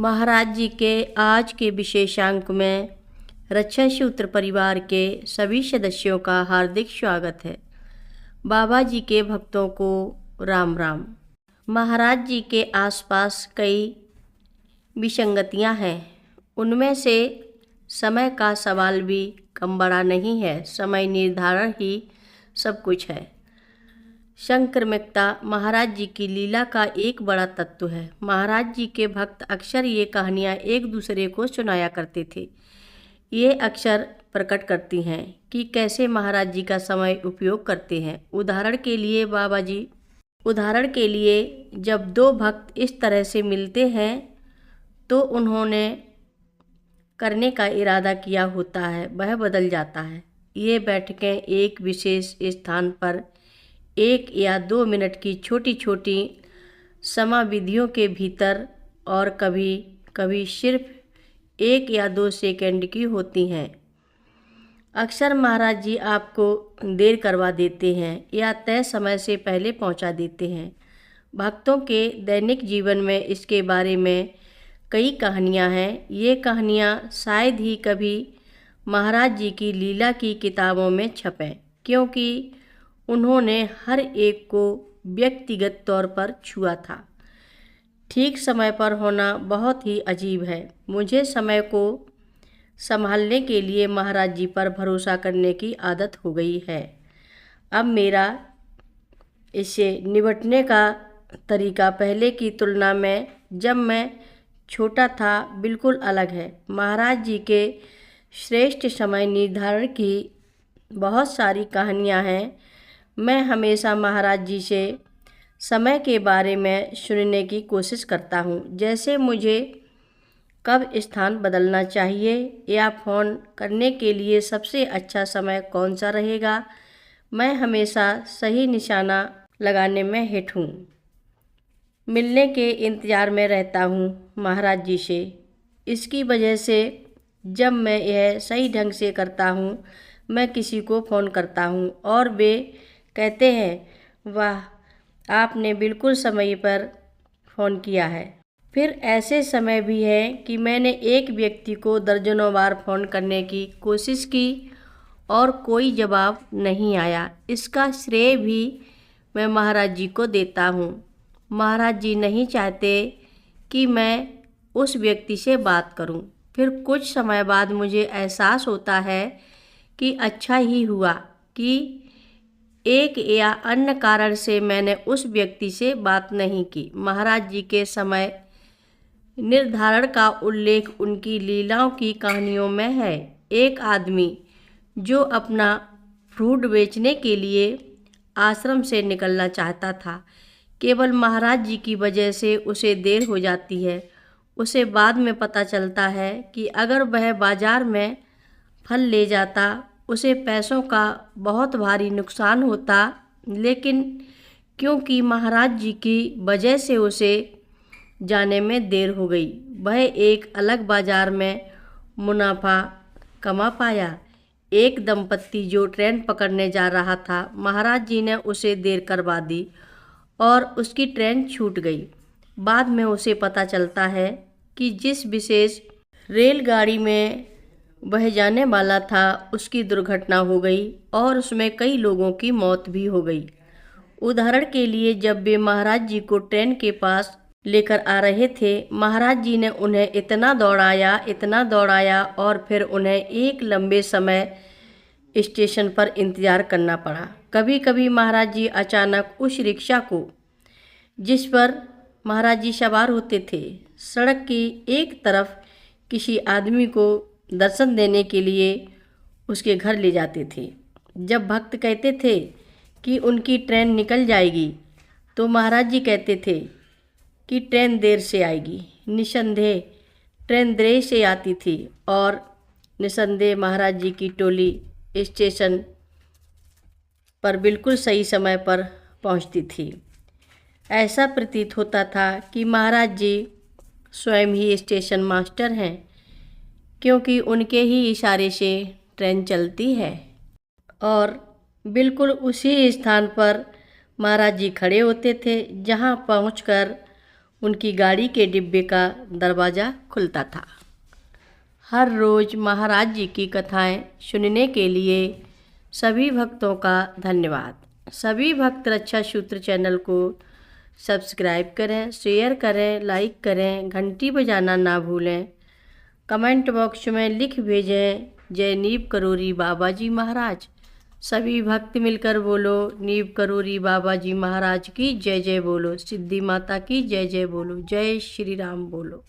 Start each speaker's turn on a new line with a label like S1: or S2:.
S1: महाराज जी के आज के विशेषांक में रक्षा सूत्र परिवार के सभी सदस्यों का हार्दिक स्वागत है। बाबा जी के भक्तों को राम राम। महाराज जी के आसपास कई विसंगतियां हैं। उनमें से समय का सवाल भी कम बड़ा नहीं है। समय निर्धारण ही सब कुछ है। संक्रमिकता महाराज जी की लीला का एक बड़ा तत्व है। महाराज जी के भक्त अक्सर ये कहानियाँ एक दूसरे को सुनाया करते थे। ये अक्सर प्रकट करती हैं कि कैसे महाराज जी का समय उपयोग करते हैं। उदाहरण के लिए जब दो भक्त इस तरह से मिलते हैं तो उन्होंने करने का इरादा किया होता है वह बदल जाता है। ये बैठकें एक विशेष स्थान पर 1 या 2 मिनट की छोटी छोटी समाविधियों के भीतर और कभी कभी सिर्फ 1 या 2 सेकंड की होती हैं। अक्सर महाराज जी आपको देर करवा देते हैं या तय समय से पहले पहुंचा देते हैं। भक्तों के दैनिक जीवन में इसके बारे में कई कहानियां हैं। ये कहानियां शायद ही कभी महाराज जी की लीला की किताबों में छपें, क्योंकि उन्होंने हर एक को व्यक्तिगत तौर पर छुआ था। ठीक समय पर होना बहुत ही अजीब है। मुझे समय को संभालने के लिए महाराज जी पर भरोसा करने की आदत हो गई है। अब मेरा इससे निपटने का तरीका पहले की तुलना में जब मैं छोटा था बिल्कुल अलग है। महाराज जी के श्रेष्ठ समय निर्धारण की बहुत सारी कहानियाँ हैं। मैं हमेशा महाराज जी से समय के बारे में सुनने की कोशिश करता हूँ, जैसे मुझे कब स्थान बदलना चाहिए या फ़ोन करने के लिए सबसे अच्छा समय कौन सा रहेगा। मैं हमेशा सही निशाना लगाने में हिट हूँ। मिलने के इंतज़ार में रहता हूँ महाराज जी से। इसकी वजह से जब मैं यह सही ढंग से करता हूँ, मैं किसी को फ़ोन करता हूँ और वे कहते हैं, वाह, आपने बिल्कुल समय पर फ़ोन किया है। फिर ऐसे समय भी हैं कि मैंने एक व्यक्ति को दर्जनों बार फ़ोन करने की कोशिश की और कोई जवाब नहीं आया। इसका श्रेय भी मैं महाराज जी को देता हूँ। महाराज जी नहीं चाहते कि मैं उस व्यक्ति से बात करूँ। फिर कुछ समय बाद मुझे एहसास होता है कि अच्छा ही हुआ कि एक या अन्य कारण से मैंने उस व्यक्ति से बात नहीं की। महाराज जी के समय निर्धारण का उल्लेख उनकी लीलाओं की कहानियों में है। एक आदमी जो अपना फ्रूट बेचने के लिए आश्रम से निकलना चाहता था, केवल महाराज जी की वजह से उसे देर हो जाती है। उसे बाद में पता चलता है कि अगर वह बाज़ार में फल ले जाता उसे पैसों का बहुत भारी नुकसान होता, लेकिन क्योंकि महाराज जी की वजह से उसे जाने में देर हो गई, वह एक अलग बाज़ार में मुनाफा कमा पाया। एक दंपत्ति जो ट्रेन पकड़ने जा रहा था, महाराज जी ने उसे देर करवा दी और उसकी ट्रेन छूट गई। बाद में उसे पता चलता है कि जिस विशेष रेलगाड़ी में वह जाने वाला था उसकी दुर्घटना हो गई और उसमें कई लोगों की मौत भी हो गई। उदाहरण के लिए जब वे महाराज जी को ट्रेन के पास लेकर आ रहे थे, महाराज जी ने उन्हें इतना दौड़ाया और फिर उन्हें एक लंबे समय स्टेशन पर इंतज़ार करना पड़ा। कभी कभी महाराज जी अचानक उस रिक्शा को जिस पर महाराज जी सवार होते थे, सड़क की एक तरफ किसी आदमी को दर्शन देने के लिए उसके घर ले जाते थे। जब भक्त कहते थे कि उनकी ट्रेन निकल जाएगी, तो महाराज जी कहते थे कि ट्रेन देर से आएगी। निसंदेह ट्रेन देर से आती थी और निसंदेह महाराज जी की टोली स्टेशन पर बिल्कुल सही समय पर पहुंचती थी। ऐसा प्रतीत होता था कि महाराज जी स्वयं ही स्टेशन मास्टर हैं, क्योंकि उनके ही इशारे से ट्रेन चलती है। और बिल्कुल उसी स्थान पर महाराज जी खड़े होते थे जहां पहुंचकर उनकी गाड़ी के डिब्बे का दरवाज़ा खुलता था। हर रोज़ महाराज जी की कथाएं सुनने के लिए सभी भक्तों का धन्यवाद। सभी भक्त रक्षा सूत्र चैनल को सब्सक्राइब करें, शेयर करें, लाइक करें, घंटी बजाना ना भूलें। कमेंट बॉक्स में लिख भेजें जय नीव करोरी बाबा जी महाराज। सभी भक्त मिलकर बोलो नीव करोरी बाबा जी महाराज की जय जय बोलो, सिद्धि माता की जय जय बोलो, जय श्री राम बोलो।